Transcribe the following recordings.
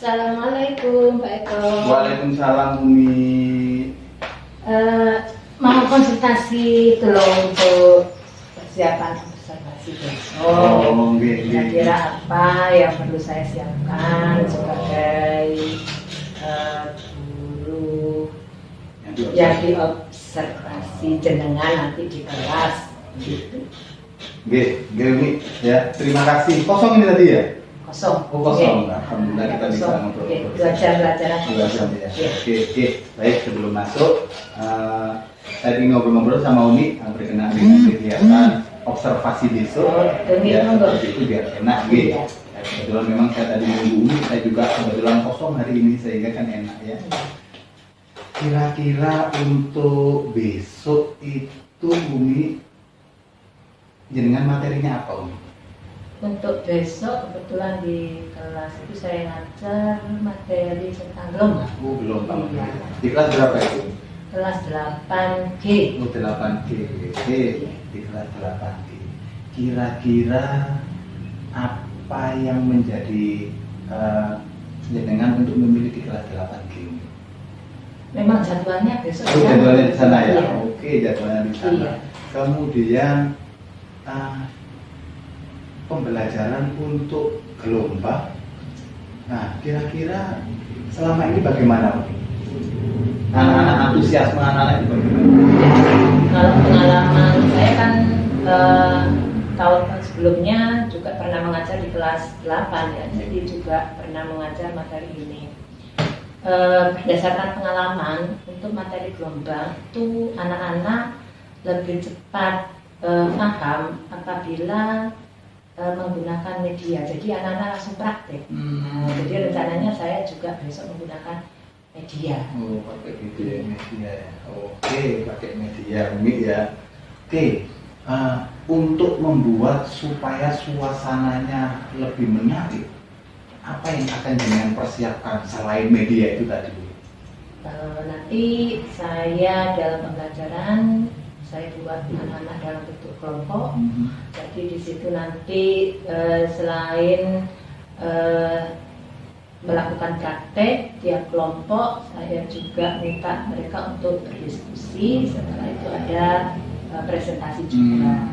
Assalamualaikum Pak Eko. Waalaikumsalam Umi. Mau konsultasi dulu untuk persiapan observasi besok. Kira-kira apa yang perlu saya siapkan sebagai guru yang diobservasi jenengan nanti di kelas. Umi, ya terima kasih. Kosong ini tadi ya? Kosong. Kosong. Alhamdulillah kita bisa ngobrol. Belajar ya. Oke. Baik, sebelum masuk, saya ingin ngobrol-ngobrol sama Umi yang berkenaan dengan kegiatan observasi besok. Ya, seperti itu biar enak, kebetulan memang saya tadi nunggu Umi, saya juga kebetulan kosong hari ini sehingga kan enak ya. Kira-kira untuk besok itu Umi, jenengan materinya apa Umi? Untuk besok kebetulan di kelas itu saya ngajar materi tentang gelombang. Gelombang. Iya. Di kelas berapa itu? Kelas 8G. 8G. Di kelas 8G. Kira-kira apa yang menjadi jenengan untuk memiliki kelas 8G? Memang jadwalnya besok. Jadwalnya di sana ya. Iya. Oke, jadwalnya di sana. Iya. Kemudian pembelajaran untuk gelombang. Nah, kira-kira selama ini bagaimana? Anak-anak antusiasme anak-anak itu bagaimana? Kalau pengalaman saya kan tahun sebelumnya juga pernah mengajar di kelas 8 ya, jadi juga pernah mengajar materi ini. Berdasarkan pengalaman untuk materi gelombang itu anak-anak lebih cepat paham apabila menggunakan media, jadi anak-anak langsung praktek. Jadi rencananya saya juga besok menggunakan media. Pakai media ya. Oke, pakai media Umi ya. Oke, untuk membuat supaya suasananya lebih menarik, apa yang akan dengan persiapkan selain media itu tadi? Nanti saya dalam pembelajaran saya buat anak-anak dalam bentuk kelompok. Jadi di situ nanti selain melakukan praktek tiap kelompok, saya juga minta mereka untuk berdiskusi. Setelah itu ada presentasi juga.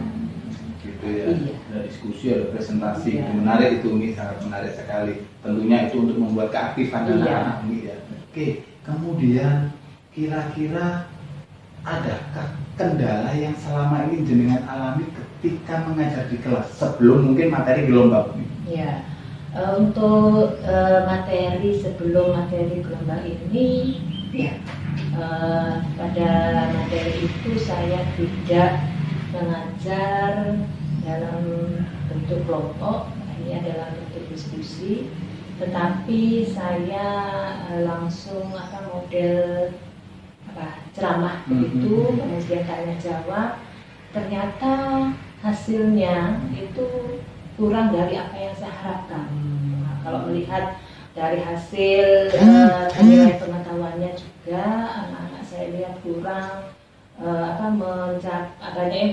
Gitu ya. Iya. Ada diskusi, ada presentasi. Iya. Menarik itu Umi, sangat menarik sekali. Tentunya itu untuk membuat keaktifan anak-anak Umi ya. Oke, kemudian kira-kira adakah kendala yang selama ini jenengan alami ketika mengajar di kelas sebelum mungkin materi gelombang? Ya, untuk materi sebelum materi gelombang ini, ya pada materi itu saya tidak mengajar dalam bentuk kelompok, hanya dalam bentuk diskusi, tetapi saya langsung model ceramah begitu, kemudian tanya jawab. Ternyata hasilnya itu kurang dari apa yang saya harapkan. Nah, kalau melihat dari hasil penilaian pengetahuannya juga, anak-anak saya lihat kurang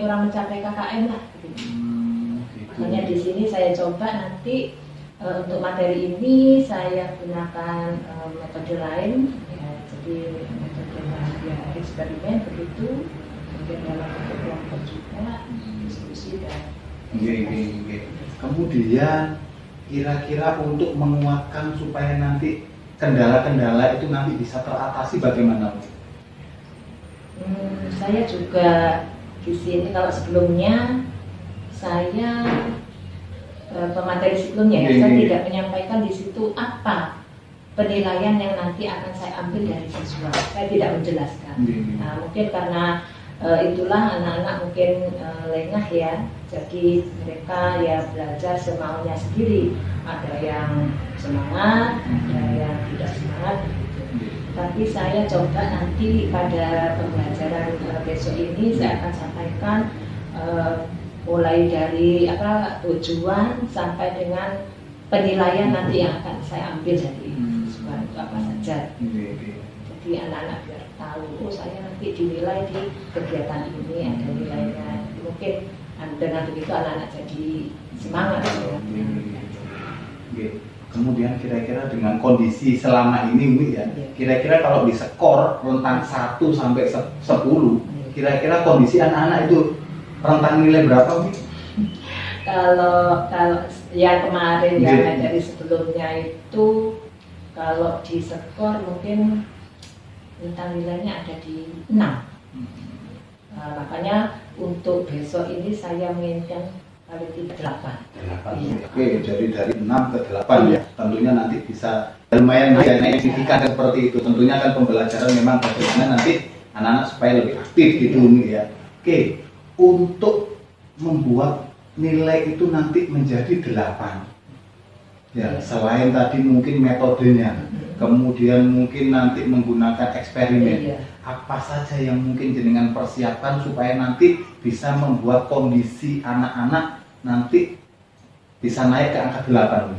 kurang mencapai KKM lah. Gitu. Makanya di sini saya coba nanti untuk materi ini saya gunakan metode lain, ya, jadi metode eksperimen begitu, kemudian dalam bentuk kelompok juga diskusi dan Kemudian kira-kira untuk menguatkan supaya nanti kendala-kendala itu nanti bisa teratasi bagaimana? Saya juga di sini, kalau sebelumnya saya pemateri sebelumnya saya tidak menyampaikan di situ apa penilaian yang nanti akan saya ambil dari siswa. Saya tidak menjelaskan. Nah, mungkin karena itulah anak-anak mungkin lengah ya. Jadi mereka ya belajar semaunya sendiri. Ada yang semangat, ada yang tidak semangat. Tapi saya coba nanti pada pembelajaran besok ini saya akan sampaikan mulai dari tujuan sampai dengan penilaian nanti yang akan saya ambil dari siswa itu apa saja. Jadi anak-anak biar tahu, saya nanti dinilai di kegiatan ini ada nilainya. Mungkin dengan begitu anak-anak jadi semangat. kemudian kira-kira dengan kondisi selama ini Umi ya, kira-kira kalau diskor rentang 1 sampai 10, kira-kira kondisi anak-anak itu rentang nilai berapa Umi? Kalau yang kemarin yang dari sebelumnya itu kalau di skor mungkin rentang nilainya ada di 6. Makanya untuk besok ini saya menginginkan paling tidak 8. Iya. Oke, jadi dari 6 ke 8 ya. Tentunya nanti bisa lumayan naik signifikan seperti itu. Tentunya kan pembelajaran memang bagaimana nanti anak-anak supaya lebih aktif gitu Umi ya. Oke, untuk membuat nilai itu nanti menjadi 8. Ya, selain tadi mungkin metodenya, kemudian mungkin nanti menggunakan eksperimen. Apa saja yang mungkin jenengan persiapkan supaya nanti bisa membuat kondisi anak-anak nanti bisa naik ke angka 8?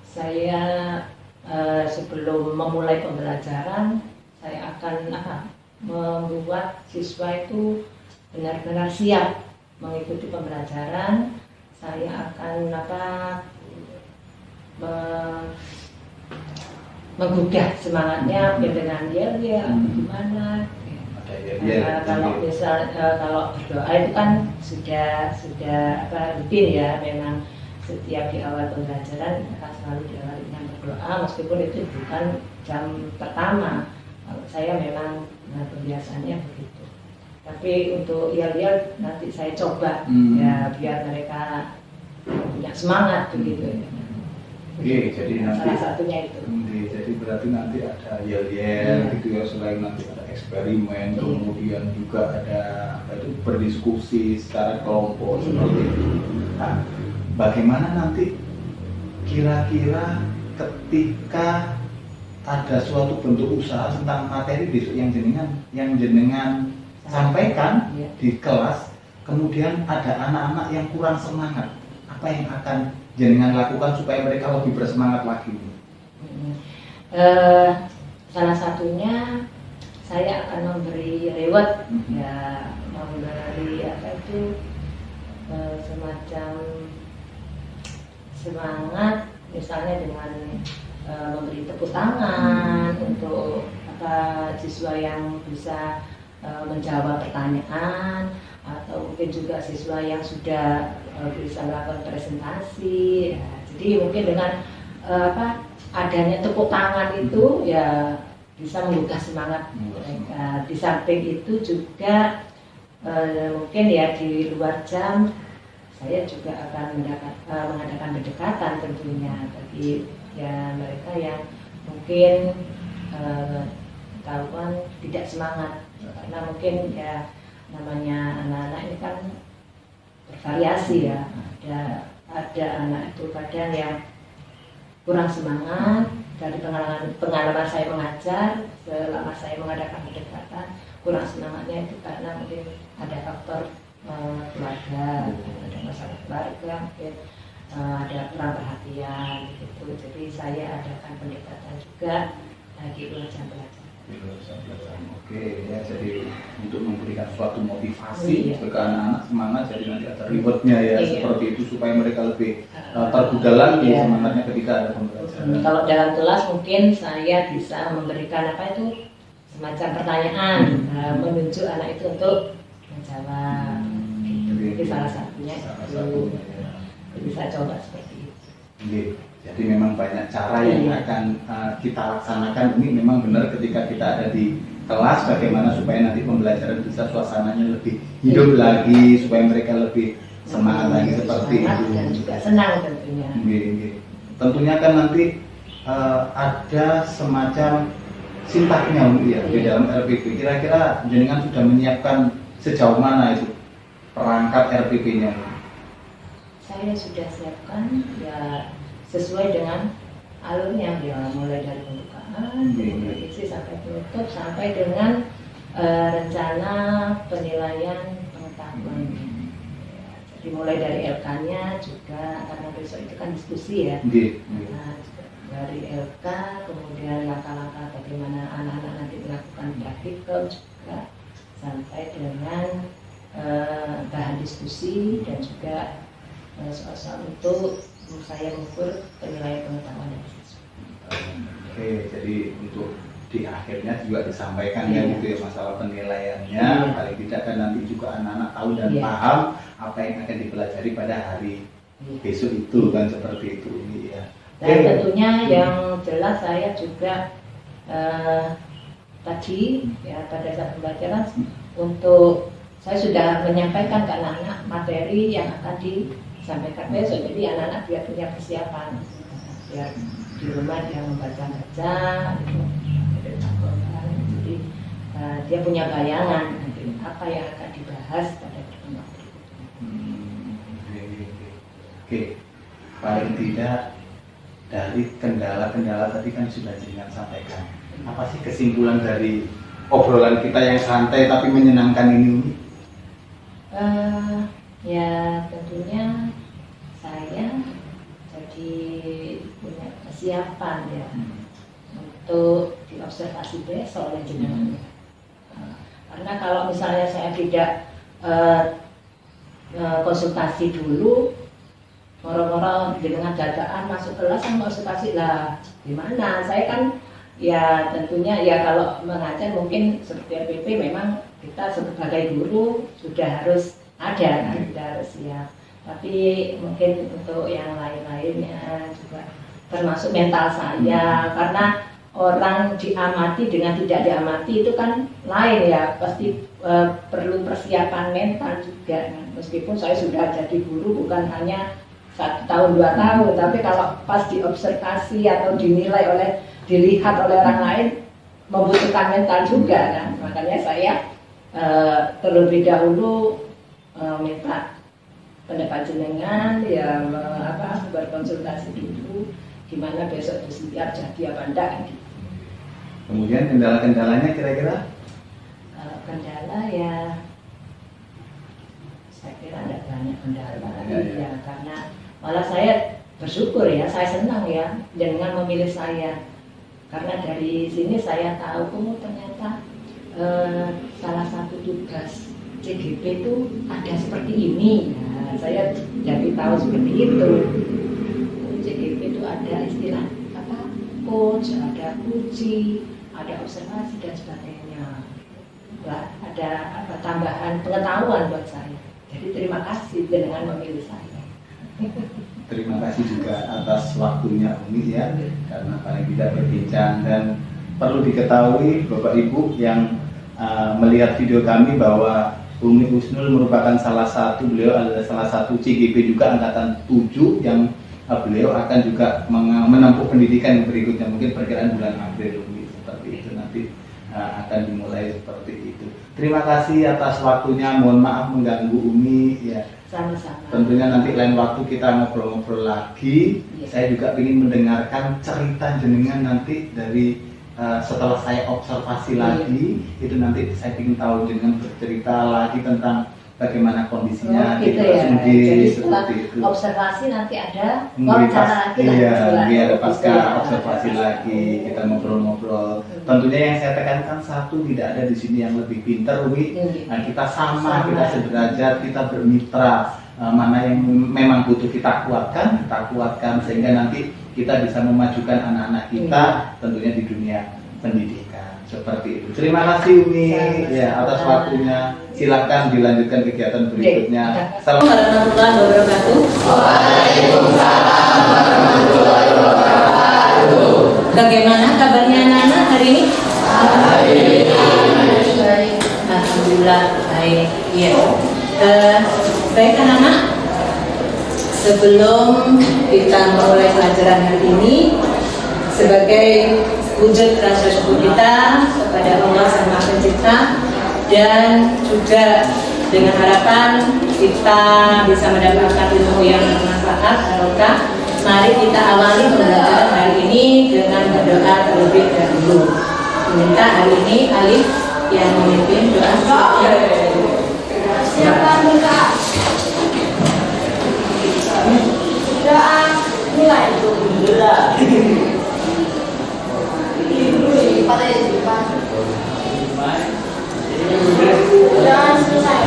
Saya sebelum memulai pembelajaran, saya akan membuat siswa itu benar-benar siap mengikuti pembelajaran. Saya akan menggugah semangatnya dengan yel-yel gimana. Kalau misal kalau berdoa itu kan sudah rutin ya, memang setiap di awal pembelajaran akan selalu diawali dengan berdoa meskipun itu bukan jam pertama. Kalau saya memang kebiasaannya begitu. Tapi untuk yel-yel nanti saya coba ya biar mereka punya semangat begitu ya. Oke, jadi nanti salah satunya itu. Jadi berarti nanti ada yel-yel gitu ya, selain nanti ada eksperimen, kemudian juga ada berdiskusi secara kelompok seperti itu. Nah, bagaimana nanti kira-kira ketika ada suatu bentuk usaha tentang materi besok yang jenengan sampaikan di kelas, kemudian ada anak-anak yang kurang semangat, apa yang akan jenengan lakukan supaya mereka lebih bersemangat lagi? Salah satunya saya akan memberi reward, ya memberi semacam semangat, misalnya dengan memberi tepuk tangan untuk siswa yang bisa menjawab pertanyaan, atau mungkin juga siswa yang sudah bisa melakukan presentasi. Ya, jadi mungkin dengan adanya tepuk tangan itu ya bisa menggugah semangat mereka. Di samping itu juga mungkin ya di luar jam saya juga akan mengadakan pendekatan tentunya bagi ya mereka yang mungkin ketahuan tidak semangat, karena mungkin ya namanya anak-anak ini kan bervariasi ya. Ada anak itu kadang yang kurang semangat. Dari pengalaman saya mengajar selama saya mengadakan pendekatan, kurang semangatnya itu karena mungkin ada faktor keluarga, ada masalah keluarga, mungkin ada kurang perhatian gitu. Jadi saya adakan pendekatan juga bagi pelajar belajar. Oke ya, jadi untuk memberikan suatu motivasi ke anak-anak semangat, jadi nanti ada rewardnya ya, seperti itu supaya mereka lebih tergugah lagi semangatnya ketika ada pembelajaran. Kalau dalam kelas mungkin saya bisa memberikan semacam pertanyaan, menunjuk anak itu untuk menjawab. Jadi salah satunya itu bisa coba seperti itu. Jadi memang banyak cara yang akan kita laksanakan. Ini memang benar ketika kita ada di kelas, bagaimana supaya nanti pembelajaran bisa suasananya lebih hidup lagi, supaya mereka lebih semangat lagi seperti itu. Dan juga senang tentunya. Tentunya kan nanti ada semacam sintaknya di dalam RPP. Kira-kira jenengan sudah menyiapkan sejauh mana itu perangkat RPP-nya? Saya sudah siapkan ya sesuai dengan alurnya, ya mulai dari pembukaan, prediksi sampai penutup, sampai dengan rencana penilaian pengetahuan. Jadi mulai dari LK-nya juga, karena besok itu kan diskusi ya. Nah, dari LK, kemudian langkah-langkah bagaimana anak-anak nanti melakukan praktikum juga, sampai dengan bahan diskusi dan juga soal-soal untuk saya mengukur penilaian pengetahuan dari siswa. Oke, jadi untuk di akhirnya juga disampaikan ya gitu ya masalah penilaiannya, paling tidak kan nanti juga anak-anak tahu dan paham apa yang akan dipelajari pada hari besok itu kan, seperti itu ya. Dan tentunya yang jelas saya juga tadi ya pada saat pembelajaran untuk saya sudah menyampaikan ke anak-anak materi yang akan disampaikan besok, jadi anak-anak biar punya persiapan, biar di rumah dia membaca-baca, jadi dia punya bayangan apa yang akan dibahas pada pertemuan berikutnya. Oke, paling tidak dari kendala-kendala tadi kan sudah jenengan sampaikan. Apa sih kesimpulan dari obrolan kita yang santai tapi menyenangkan ini? Ya tentunya saya jadi punya kesiapan ya untuk diobservasi besok oleh jenengan. Karena kalau misalnya saya tidak konsultasi dulu, moro-moro dengan dadaan masuk kelas sama observasi lah gimana? Saya kan ya tentunya ya kalau mengajar mungkin seperti RPP memang kita sebagai guru sudah harus ada kan, sudah harus siap. Tapi mungkin untuk yang lain-lainnya juga termasuk mental saya, karena orang diamati dengan tidak diamati itu kan lain ya, pasti perlu persiapan mental juga. Meskipun saya sudah jadi guru bukan hanya 1 tahun 2 tahun, tapi kalau pas diobservasi atau dilihat oleh orang lain membutuhkan mental juga kan. Makanya saya terlebih dahulu minta pendapat jenengan ya berkonsultasi dulu gimana besok itu siap jadi apa enggak gitu. Kemudian kendala-kendalanya kira-kira? Kendala ya saya kira ada banyak kendala ya, karena malah saya bersyukur ya, saya senang ya dengan memilih saya, karena dari sini saya tahu ternyata salah satu tugas CGP itu ada seperti ini. Nah, saya jadi tahu seperti itu. CGP itu ada istilah apa? Coach, ada uji, ada observasi dan sebagainya. Wah, ada tambahan pengetahuan buat saya. Jadi terima kasih dengan memilih saya. Terima kasih juga atas waktunya Umi ya, karena paling tidak berbincang. Dan perlu diketahui Bapak Ibu yang melihat video kami bahwa Umi Husnul merupakan beliau adalah salah satu CGP juga angkatan 7 yang beliau akan juga menempuh pendidikan yang berikutnya, mungkin perkiraan bulan April Umi, seperti itu nanti akan dimulai seperti itu. Terima kasih atas waktunya, mohon maaf mengganggu Umi ya. Sama-sama. Tentunya nanti lain waktu kita ngobrol-ngobrol lagi. Ya. Saya juga ingin mendengarkan cerita jenengan nanti dari setelah saya observasi lagi, itu nanti saya ingin tahu jenengan bercerita lagi tentang bagaimana kondisinya gitu ya. Jadi setelah itu. Observasi nanti ada wawancara lagi. Iya, ada pasca observasi lagi, kita ngobrol-ngobrol. Tentunya yang saya tekankan satu, tidak ada di sini yang lebih pintar, Wi. Nah, kita sama, kita sederajat, kita bermitra. Mana yang memang butuh kita kuatkan sehingga nanti kita bisa memajukan anak-anak kita tentunya di dunia pendidikan seperti itu. Terima kasih Umi ya atas waktunya. Silakan dilanjutkan kegiatan berikutnya. Assalamualaikum warahmatullahi wabarakatuh. Waalaikumsalam warahmatullahi wabarakatuh. Bagaimana kabarnya anak-anak hari ini? Baik. Alhamdulillah baik. Iya. Baik anak-anak. Sebelum kita mulai pelajaran hari ini, sebagai wujud rasa syukur kita kepada Allah Sang Maha Pencipta, dan juga dengan harapan kita bisa mendapatkan ilmu yang bermanfaat, barokah, mari kita awali pembelajaran hari ini dengan berdoa terlebih dahulu. Minta hari ini Alif yang memimpin doa. Siapa minta? Doa mulai dulu. Jangan selesai.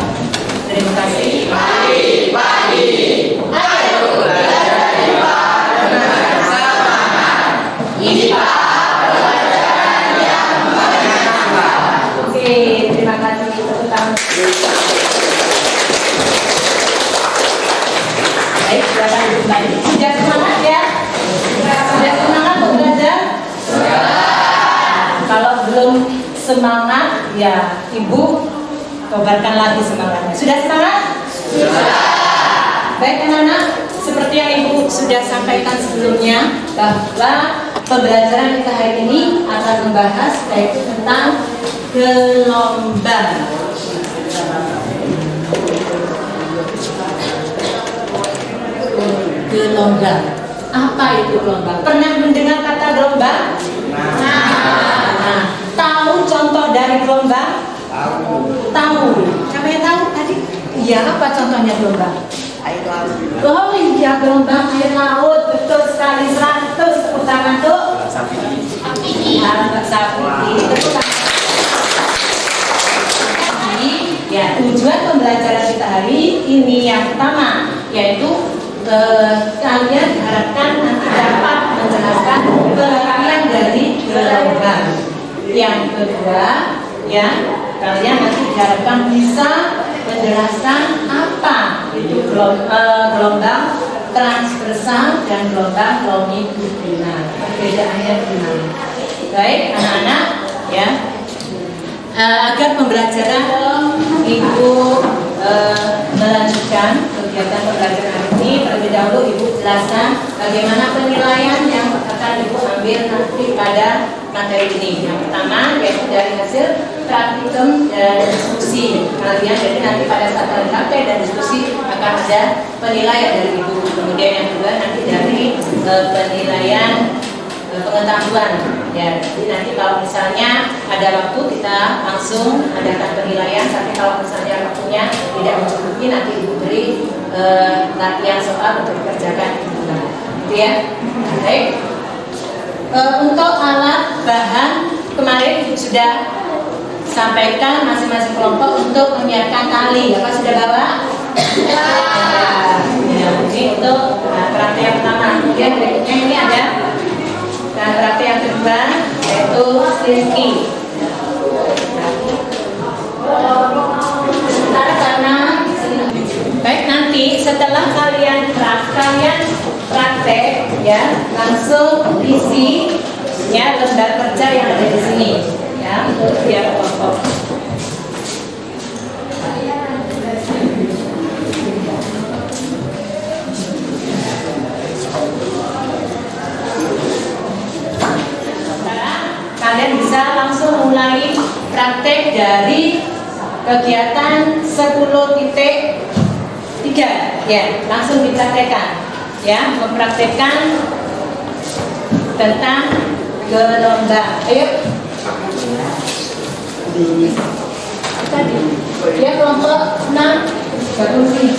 Terima kasih. Pagi, ayo belajar. Baik, sudah semangat ya? Sudah semangat untuk belajar? Kalau belum semangat, ya Ibu kobarkan lagi semangatnya. Sudah semangat? Baik anak-anak, seperti yang Ibu sudah sampaikan sebelumnya, bahwa pembelajaran kita hari ini akan membahas yaitu tentang gelombang. Gelombang. Apa itu gelombang? Pernah mendengar kata gelombang? Nah, tahu contoh dari gelombang? Tahu. Siapa yang tahu tadi? Iya, apa contohnya gelombang? Air laut. Oh iya, gelombang air laut, betul sekali, 100 tepuk tangan tuh. Mbak Safi. Ya, tujuan pembelajaran kita hari ini yang pertama yaitu kalian diharapkan nanti dapat menjelaskan pengertian dari gelombang. Yang kedua, ya kalian nanti diharapkan bisa menjelaskan apa itu gelombang transversal dan gelombang longitudinal. Perbedaannya gimana? Baik, anak-anak, ya. Agar pembelajaran Ibu melanjutkan kegiatan pembelajaran hari ini, terlebih dahulu Ibu jelaskan bagaimana penilaian yang akan Ibu ambil nanti pada materi ini. Yang pertama yaitu dari hasil praktikum dan diskusi kalian. Jadi nanti pada saat kalian praktek dan diskusi akan ada penilaian dari Ibu. Kemudian yang kedua nanti dari penilaian pengetahuan, ya. Jadi nanti kalau misalnya ada waktu kita langsung adakan penilaian, tapi kalau misalnya waktunya tidak mencukupi nanti Ibu beri latihan soal untuk dikerjakan gitu ya. Baik. Untuk alat bahan kemarin Ibu sudah sampaikan masing-masing kelompok untuk menyiapkan tali. Apa sudah bawa? Ya, ini untuk praktek yang pertama. Kemudian berikutnya ini ada praktek yang kedua yaitu slinky. Sebentar karena baik, nanti setelah kalian praktek ya langsung isi ya lembar kerja yang ada di sini ya untuk tiap kelompok. Kalian bisa langsung mulai praktek dari kegiatan 10.3 ya, langsung dipraktekkan ya, mempraktekkan tentang gelombang. Ayo tadi ya kelompok 6 baru sini.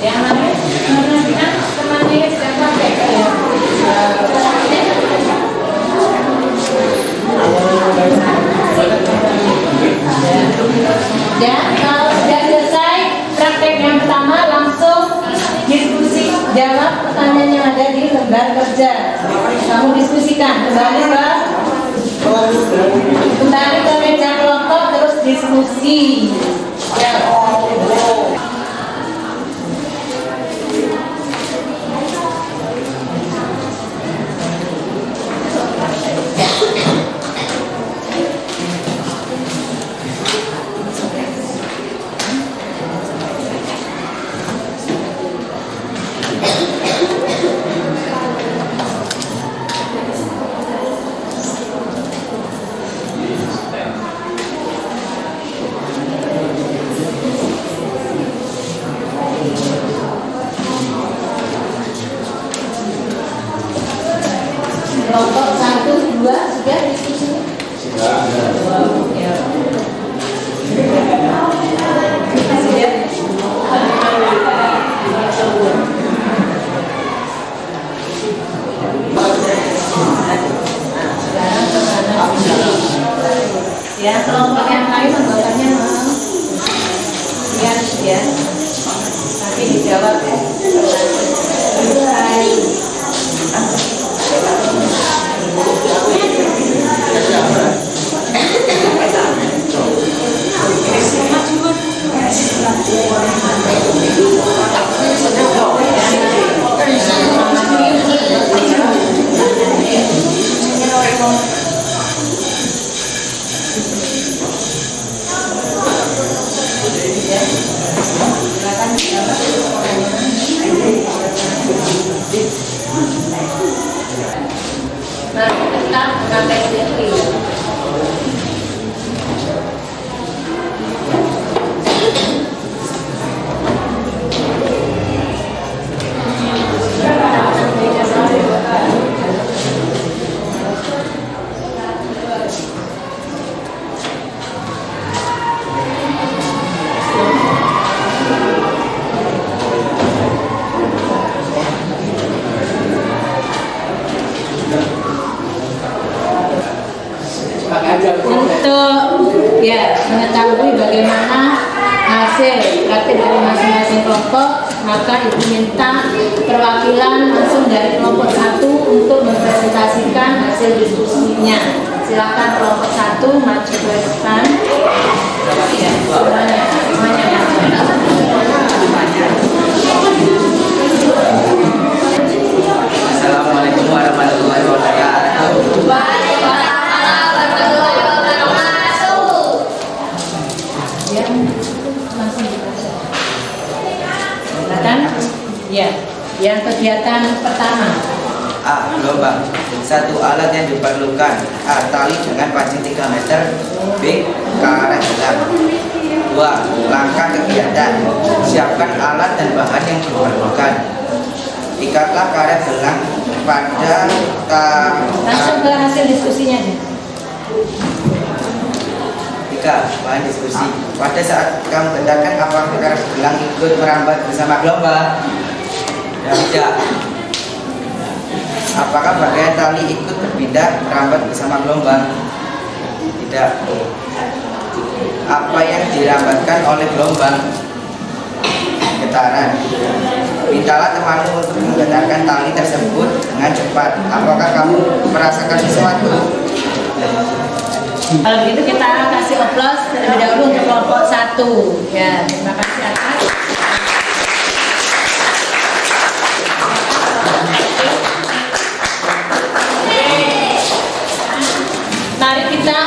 Yang namanya temannya sudah pakai ya. Dan kalau sudah selesai praktek yang pertama langsung diskusi, jawab pertanyaan yang ada di lembar kerja. Kamu diskusikan kembali ke meja kelompok terus diskusi. Ya. Kelompok 1, 2 sudah diskusi? Sudah. Ya. Ya, kelompok yang lain anggotanya ya, tapi dijawab ya. Nah, kita memakai sendiri. Untuk mengetahui bagaimana hasil praktik dari masing-masing kelompok, maka Ibu minta perwakilan langsung dari kelompok 1 untuk mempresentasikan hasil diskusinya. Silakan kelompok 1 maju ke depan. Semuanya. Assalamualaikum warahmatullahi wabarakatuh. Yang kegiatan pertama. A. Gelombang. 1. Alat yang diperlukan. A. Tali dengan panjang 3 meter. B. Karet gelang. 2. Langkah kegiatan. Siapkan alat dan bahan yang diperlukan. Ikatlah karet gelang pada Langsung ke hasil diskusinya deh. 3. Bahan diskusi. Pada saat kamu letakkan, apakah karet gelang ikut merambat bersama gelombang? Ya, tidak. Apakah bagian tali ikut berpindah merambat bersama gelombang? Tidak. Apa yang dirambatkan oleh gelombang? Getaran. Mintalah temanmu untuk menggetarkan tali tersebut dengan cepat. Apakah kamu merasakan sesuatu? Kalau begitu kita kasih aplaus terlebih dahulu untuk kelompok 1. Ya, terima kasih atas. Mari kita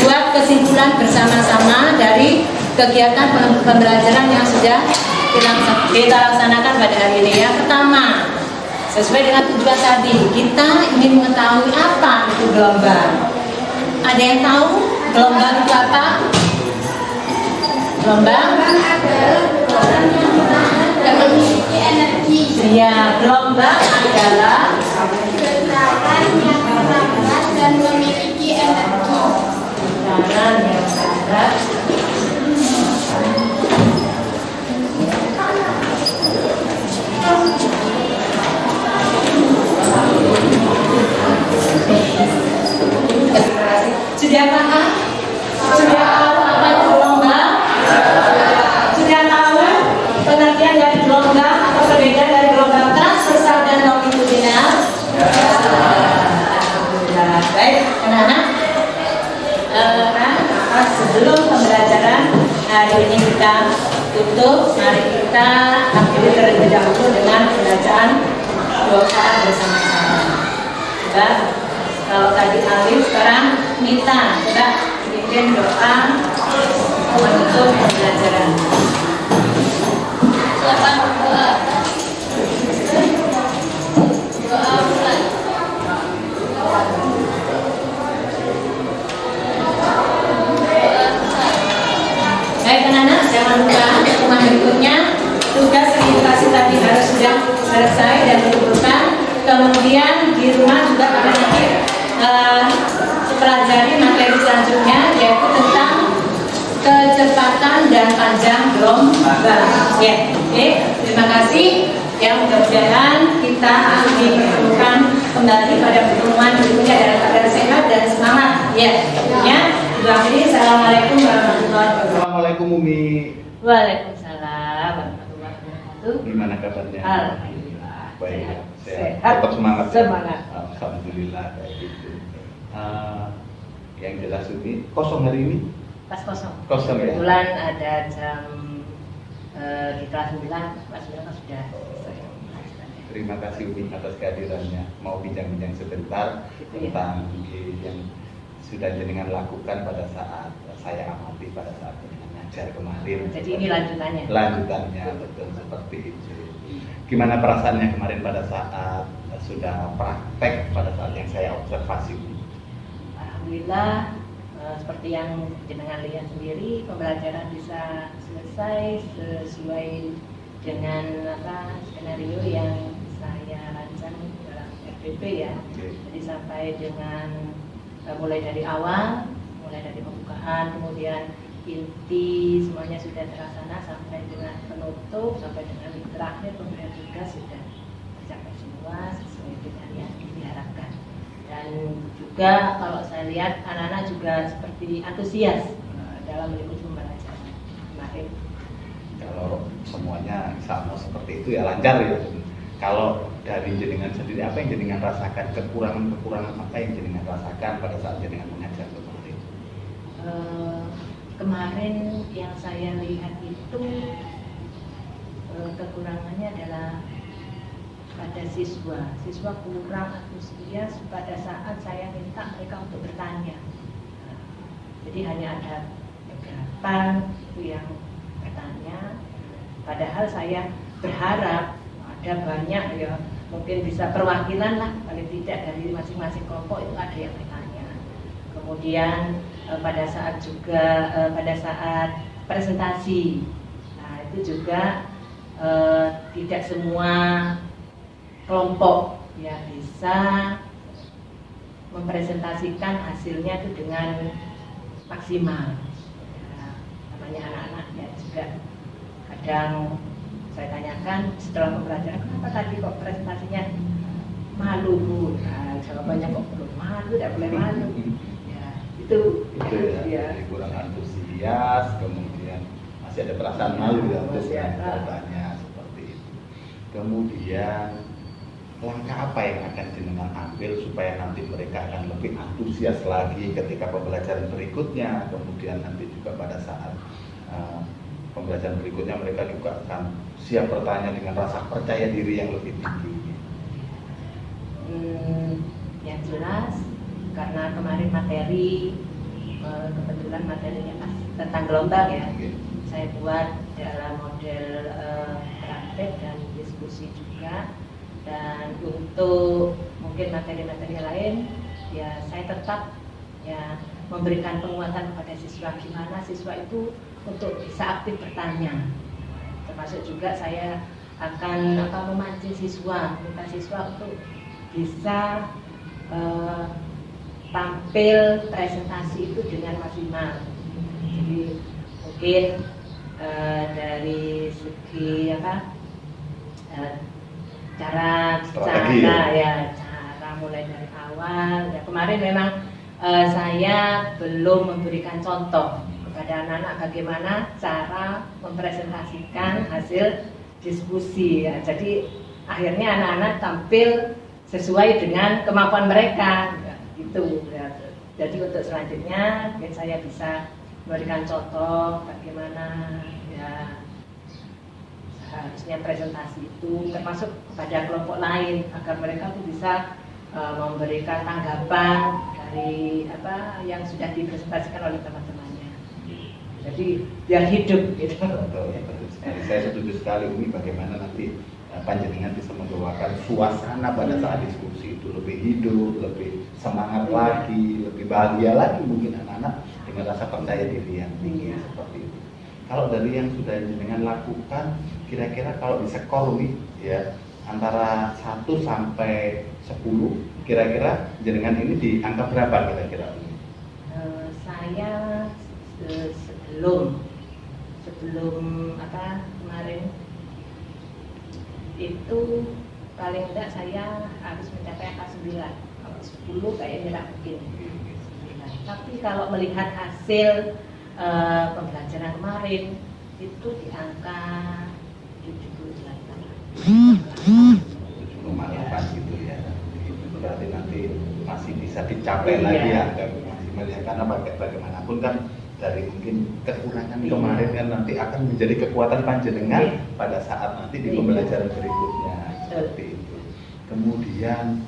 buat kesimpulan bersama-sama dari kegiatan pembelajaran yang sudah kita laksanakan pada hari ini. Yang pertama, sesuai dengan tujuan tadi, kita ingin mengetahui apa itu gelombang. Ada yang tahu gelombang itu apa? Gelombang memiliki energi. ya, gelombang adalah Getaran yang berat dan memiliki energi. getaran yang berat sudah paham? Sudah tahu apa itu gelombang? Sudah tahu pengertian dari gelombang atau perbedaan dari gelombang transversal dan longitudinal? Alhamdulillah. Baik, anak-anak. Sebelum pembelajaran hari ini kita tutup, mari kita akhiri terlebih dahulu dengan pembacaan doa bersama-sama. Coba, kalau tadi Alif, sekarang Mita. Coba bikin doa menutup pembelajaran. Baik anak-anak, jangan lupa rumah berikutnya tugas edukasi tadi harus sudah selesai dan dikumpulkan. Kemudian di rumah juga kalian nanti pelajari materi selanjutnya, yaitu tentang kecepatan dan panjang gelombang. Ya, oke. Terima kasih. Yang mudah-mudahan kita ditemukan kembali pada pertemuan berikutnya dalam keadaan sehat dan semangat. Ya, tentunya. Assalamualaikum warahmatullahi wabarakatuh. Assalamualaikum Umi. Waalaikumsalam warahmatullahi wabarakatuh. Gimana kabarnya? Alhamdulillah. Baik, Sehat. Tetap semangat. Semangat. Alhamdulillah kayak gitu. Yang jelas Umi, kosong hari ini? Pas kosong. Kosong ya? Kebetulan ada jam di kelas 9, kelas 9 kan sudah selesai. Terima kasih Umi atas kehadirannya. Mau bincang-bincang sebentar Gitu ya. tentang yang sudah jenengan lakukan pada saat saya amati pada saat jenengan ngajar kemarin. Jadi ini lanjutannya. Lanjutannya betul seperti itu. Gimana perasaannya kemarin pada saat sudah praktek pada saat yang saya observasi? Alhamdulillah, seperti yang jenengan lihat sendiri, pembelajaran bisa selesai sesuai dengan skenario yang saya rancang dalam FPP ya. Jadi sampai dengan mulai dari awal, mulai dari pembukaan, kemudian inti semuanya sudah terlaksana sampai dengan penutup, sampai dengan terakhir pemberian tugas sudah tercapai semua sesuai dengan yang diharapkan. Dan juga kalau saya lihat anak-anak juga seperti antusias dalam mengikuti pembelajaran kemarin. Kalau semuanya sama seperti itu ya lancar ya. Kalau dari jenengan sendiri, apa yang jenengan rasakan, kekurangan apa yang jenengan rasakan pada saat jenengan mengajar seperti itu? Kemarin yang saya lihat itu kekurangannya adalah pada siswa kurang antusias pada saat saya minta mereka untuk bertanya. Jadi hanya ada beberapa yang bertanya, padahal saya berharap ada banyak ya, mungkin bisa perwakilan lah paling tidak dari masing-masing kelompok itu ada yang bertanya. Kemudian pada saat presentasi, nah itu juga tidak semua kelompok ya bisa mempresentasikan hasilnya itu dengan maksimal. Ya, namanya anak-anak ya juga kadang saya tanyakan setelah pembelajaran, kenapa tadi kok presentasinya malu Bu? Nah, jawabannya kok belum malu, tidak boleh malu. Ya, itu ya. Kurang antusias, kemudian masih ada perasaan malu ya untuk bertanya seperti itu. Kemudian langkah apa yang akan jenengan ambil supaya nanti mereka akan lebih antusias lagi ketika pembelajaran berikutnya, kemudian nanti juga pada saat pembelajaran berikutnya mereka juga akan siap bertanya dengan rasa percaya diri yang lebih tinggi. Yang jelas karena kemarin materi kebetulan materinya pas tentang gelombang ya, saya buat dalam model praktek dan diskusi juga. Dan untuk mungkin materi-materi lain ya saya tetap ya memberikan penguatan kepada siswa, gimana siswa itu untuk bisa aktif bertanya. Termasuk juga saya akan memancing siswa, minta siswa untuk bisa tampil presentasi itu dengan maksimal. Jadi mungkin dari segi cara mulai dari awal. Ya, kemarin memang saya belum memberikan contoh kepada anak-anak bagaimana cara mempresentasikan hasil diskusi. Ya, jadi akhirnya anak-anak tampil sesuai dengan kemampuan mereka. Ya, itu. Ya. Jadi untuk selanjutnya saya bisa memberikan contoh bagaimana ya harusnya presentasi itu termasuk pada kelompok lain agar mereka tuh bisa memberikan tanggapan dari apa yang sudah dipresentasikan oleh teman-temannya. Jadi biar hidup gitu. Betul, saya setuju sekali ini bagaimana nanti panjenengan bisa membawakan suasana pada saat diskusi itu lebih hidup, lebih semangat lagi, lebih bahagia lagi mungkin anak-anak dengan rasa percaya diri yang tinggi seperti itu. Kalau dari yang sudah jenengan lakukan, kira-kira kalau diskor nih ya antara 1 sampai 10, kira-kira jenengan ini di angka berapa kira-kira? Saya sebelum kemarin itu paling enggak saya harus mencapai angka 9. Kalau 10 kayaknya tidak mungkin. Tapi kalau melihat hasil pembelajaran kemarin itu di angka 78 gitu ya. Itu berarti nanti masih bisa dicapai lagi ya angka maksimal ya, karena bagaimanapun kan dari mungkin kekurangan kemarin kan nanti akan menjadi kekuatan panjenengan pada saat nanti di pembelajaran berikutnya seperti itu. Kemudian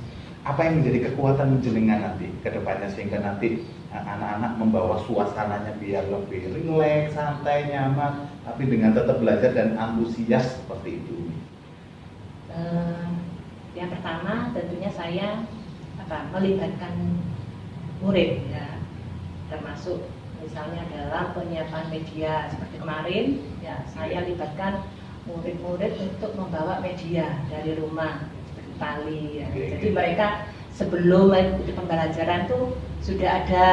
apa yang menjadi kekuatan jenengan nanti ke depannya sehingga nanti anak-anak membawa suasananya biar lebih rileks, santai, nyaman, tapi dengan tetap belajar dan antusias seperti itu? Yang pertama tentunya saya melibatkan murid ya, termasuk misalnya dalam penyiapan media seperti kemarin ya, saya libatkan murid-murid untuk membawa media dari rumah seperti tali ya. Jadi mereka sebelum mengikuti pembelajaran tuh sudah ada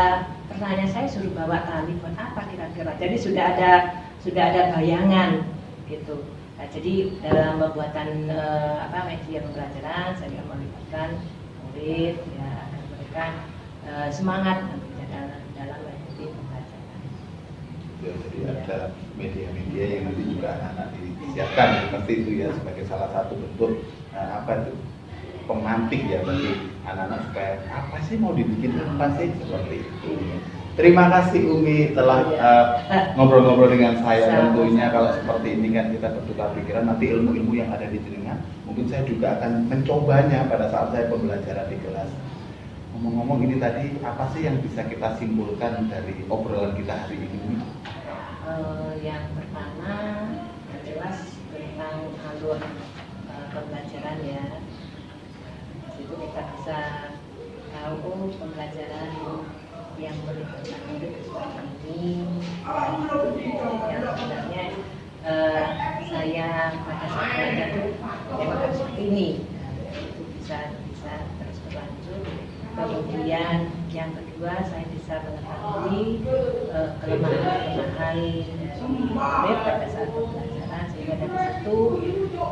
pertanyaan, saya suruh bawa tali buat apa kira-kira. Jadi sudah ada bayangan gitu. Nah, jadi dalam pembuatan media pembelajaran saya melibatkan murid ya, agar mereka semangat dalam mengikuti pembelajaran. Ya, jadi ada media-media yang nanti juga anak-anak disiapkan seperti itu ya, sebagai salah satu bentuk pemantik ya bagi anak-anak supaya apa sih mau dibikin apa sih seperti itu. Terima kasih Umi telah ngobrol-ngobrol dengan saya. Tentunya kalau seperti ini kan kita bertukar pikiran, nanti ilmu-ilmu yang ada di telinga mungkin saya juga akan mencobanya pada saat saya pembelajaran di kelas. Ngomong-ngomong, ini tadi apa sih yang bisa kita simpulkan dari obrolan kita hari ini? Yang pertama jelas tentang alur pembelajaran ya. Di situ kita bisa tahu pembelajaran yang melibatkan murid seperti ini. Yang sebenarnya saya pada saat belajar itu memang harus seperti ini. Itu bisa terus berlanjut. Kemudian yang kedua, saya bisa mengetahui kelemahan murid pada saat pembelajaran, sehingga dari situ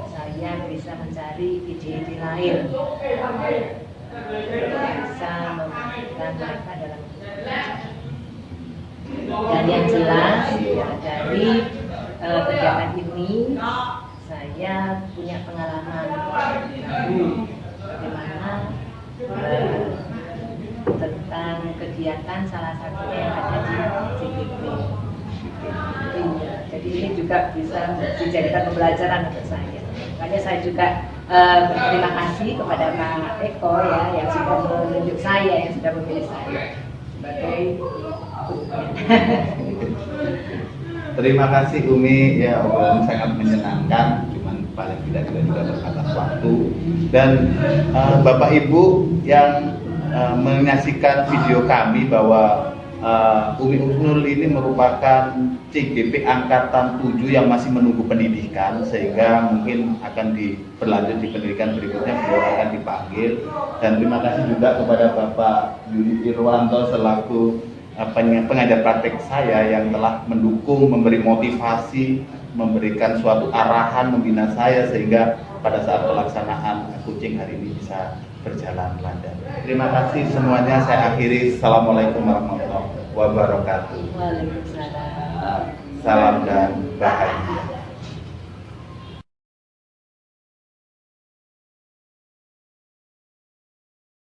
saya bisa mencari ide-ide lain bisa membantu mereka dalam pembelajaran. Dan yang jelas ya, dari kegiatan ini saya punya pengalaman baru bagaimana tentang kegiatan salah satunya yang ada di CGP. Jadi ini juga bisa dijadikan pembelajaran untuk saya. Makanya saya juga berterima kasih kepada Pak Eko ya, yang sudah menunjuk saya, yang sudah memilih saya sebagai Terima kasih Umi ya, obrolan sangat menyenangkan, cuman paling tidak kita juga terbatas waktu. Dan Bapak Ibu yang menyaksikan video kami bahwa Umi Husnul ini merupakan CGP Angkatan 7 yang masih menunggu pendidikan, sehingga mungkin akan berlanjut di pendidikan berikutnya, beliau akan dipanggil. Dan terima kasih juga kepada Bapak Yudi Irwanto selaku pengajar praktek saya yang telah mendukung, memberi motivasi, memberikan suatu arahan, membina saya sehingga pada saat pelaksanaan coaching hari ini bisa berjalan lancar. Terima kasih semuanya, saya akhiri. Assalamualaikum warahmatullahi wabarakatuh. Waalaikumsalam. Salam dan bahagia.